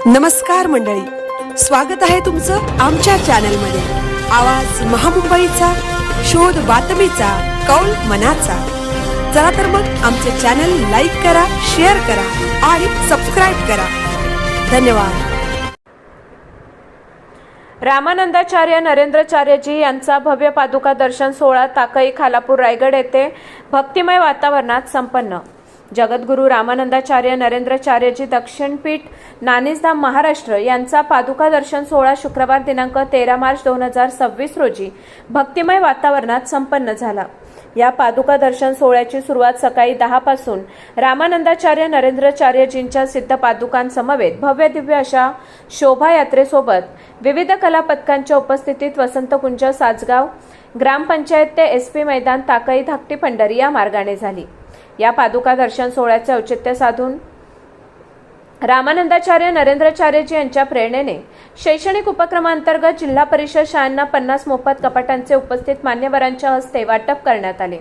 नमस्कार मंडळी, स्वागत आहे तुमचं आमच्या चॅनलमध्ये। आवाज महामुंबईचा, शोध बातमीचा, कौल मनाचा। चला तर मग आमचे चॅनल लाईक करा, शेअर करा आणि सबस्क्राइब करा। धन्यवाद। रामानंदाचार्य नरेंद्राचार्यजी यांचा भव्य पादुका दर्शन सोहळा ताकई खालापूर रायगड येथे भक्तिमय वातावरणात संपन्न। जगद्गुरू रामानंदाचार्य नरेंद्राचार्यजी दक्षिणपीठ नानिजधाम महाराष्ट्र यांचा पादुका दर्शन सोहळा शुक्रवार दिनांक 13 मार्च 2026 रोजी भक्तिमय वातावरणात संपन्न झाला। या पादुका दर्शन सोहळ्याची सुरुवात सकाळी 10 पासून रामानंदाचार्य नरेंद्राचार्यजींच्या सिद्ध पादुकांसमवेत भव्य दिव्य अशा शोभायात्रेसोबत विविध कला पथकांच्या उपस्थितीत वसंतकुंज साजगाव ग्रामपंचायत ते SP मैदान ताकई धाकटी पंढरी या मार्गाने झाली। या पादुका दर्शन सोहळ्याचे औचित्य साधून रामानंदाचार्य नरेंद्राचार्यजी यांच्या प्रेरणेने शैक्षणिक उपक्रमांतर्गत जिल्हा परिषद शाळांना 50 मोफत कपाटांचे उपस्थित मान्यवरांच्या हस्ते वाटप करण्यात आले।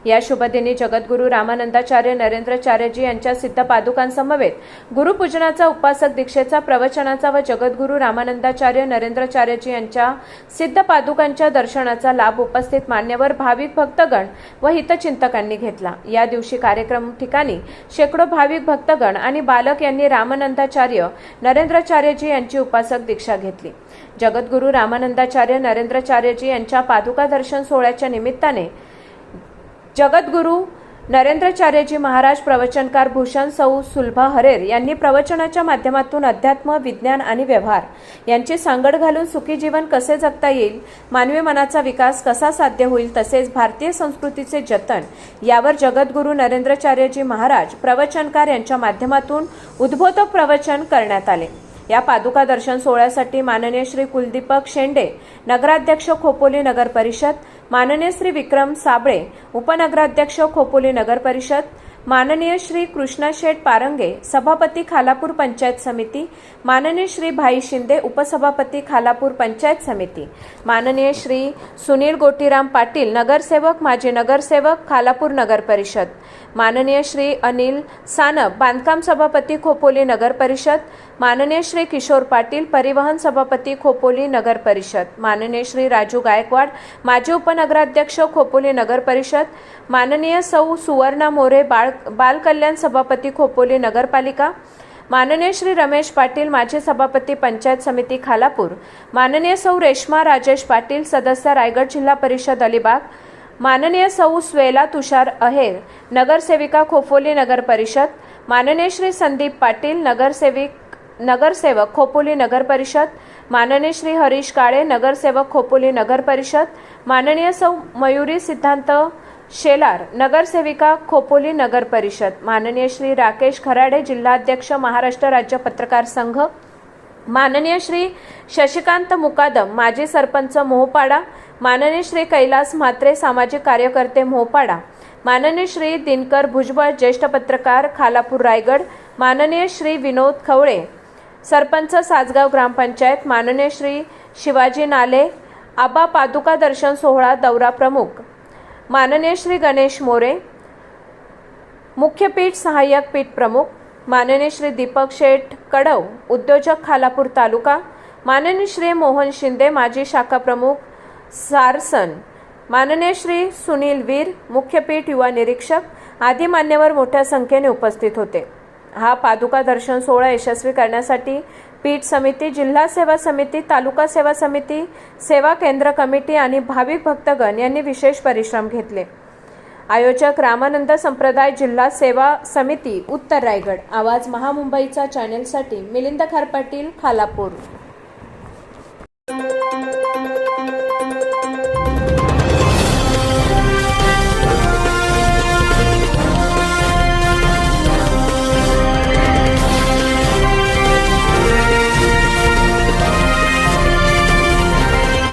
या शुभदिनी जगद्गुरू रामानंदाचार्य नरेंद्राचार्यजी यांच्या सिद्ध पादुकांसमवेत गुरुपूजनाचा, उपासक दीक्षेचा, प्रवचनाचा व जगद्गुरू रामानंदाचार्य नरेंद्राचार्यजी यांच्या सिद्ध पादुकांच्या दर्शनाचा लाभ उपस्थित मान्यवर, भाविक भक्तगण व हितचिंतकांनी घेतला। या दिवशी कार्यक्रम ठिकाणी शेकडो भाविक भक्तगण आणि बालक यांनी रामानंदाचार्य नरेंद्राचार्यजी यांची उपासक दीक्षा घेतली। जगद्गुरू रामानंदाचार्य नरेंद्राचार्यजी यांच्या पादुका दर्शन सोहळ्याच्या निमित्ताने जगद्गुरू नरेंद्राचार्यजी महाराज, प्रवचनकार भूषण सौ सुलभा हरेर यांनी प्रवचनाच्या माध्यमातून अध्यात्म, विज्ञान आणि व्यवहार यांची सांगड घालून सुखी जीवन कसे जगता येईल, मानवी मनाचा विकास कसा साध्य होईल, तसेच भारतीय संस्कृतीचे जतन यावर जगद्गुरू नरेंद्राचार्यजी महाराज, प्रवचनकार यांच्या माध्यमातून उद्बोधक प्रवचन करण्यात आले। या पादुका दर्शन सोहळ्यासाठी माननीय श्री कुलदीपक शेंडे, नगराध्यक्ष खोपोली नगर परिषद, माननीय श्री विक्रम साबळे, उपनगराध्यक्ष खोपोली नगर परिषद, माननीय श्री कृष्णाशेठ पारंगे, सभापती खालापूर पंचायत समिती, माननीय श्री भाई शिंदे, उपसभापती खालापूर पंचायत समिती, माननीय श्री सुनील गोटीराम पाटील, नगरसेवक, माजी नगरसेवक खालापूर नगर परिषद, माननीय श्री अनिल सानप, बांधकाम सभापती खोपोली नगर परिषद, माननीय श्री किशोर पाटील, परिवहन सभापती खोपोली नगर परिषद, माननीय श्री राजू गायकवाड, माजी उपनगराध्यक्ष खोपोली नगर परिषद, माननीय सौ सुवर्णा मोरे, बाल कल्याण सभापती खोपोली नगरपालिका, माननीय श्री रमेश पाटील, माजी सभापती पंचायत समिती खालापूर, माननीय सौ रेश्मा राजेश पाटील, सदस्य रायगड जिल्हा परिषद अलिबाग, माननीय सौ स्वेला तुषार अहेर, नगरसेविका खोपोली नगर परिषद, माननीय श्री संदीप पाटील, नगरसेवक खोपोली नगर परिषद, माननीय श्री हरीश काळे, नगरसेवक खोपोली नगर परिषद, माननीय सौ मयुरी सिद्धांत शेलार, नगरसेविका खोपोली नगर परिषद, माननीय श्री राकेश खराडे, जिल्हाध्यक्ष महाराष्ट्र राज्य पत्रकार संघ, माननीय श्री शशिकांत मुकादम, माजी सरपंच मोहपाडा, माननीय श्री कैलास म्हात्रे, सामाजिक कार्यकर्ते मोहपाडा, माननीय श्री दिनकर भुजबळ, ज्येष्ठ पत्रकार खालापूर रायगड, माननीय श्री विनोद खवळे, सरपंच साजगाव ग्रामपंचायत, माननीय श्री शिवाजी नाले, आबा पादुका दर्शन सोहळा दौरा प्रमुख, माननीय श्री गणेश मोरे, मुख्य पीठ सहाय्यक पीठ प्रमुख, माननीय श्री दीपक शेठ कडव, उद्योजक खालापूर तालुका, माननीय श्री मोहन शिंदे, माजी शाखा प्रमुख सारसन, माननीय श्री सुनील वीर, मुख्य पीठ युवा निरीक्षक आदी मान्यवर मोठ्या संख्येने उपस्थित होते। हा पादुका दर्शन सोहळा यशस्वी करण्यासाठी पीठ समिती, जिल्हा सेवा समिती, तालुका सेवा समिती, सेवा केंद्र कमिटी आणि भाविक भक्तगण यांनी विशेष परिश्रम घेतले। आयोजक रामानंद संप्रदाय जिल्हा सेवा समिती उत्तर रायगड। आवाज महामुंबईचा चॅनेलसाठी मिलिंद खारपाटील, खालापूर।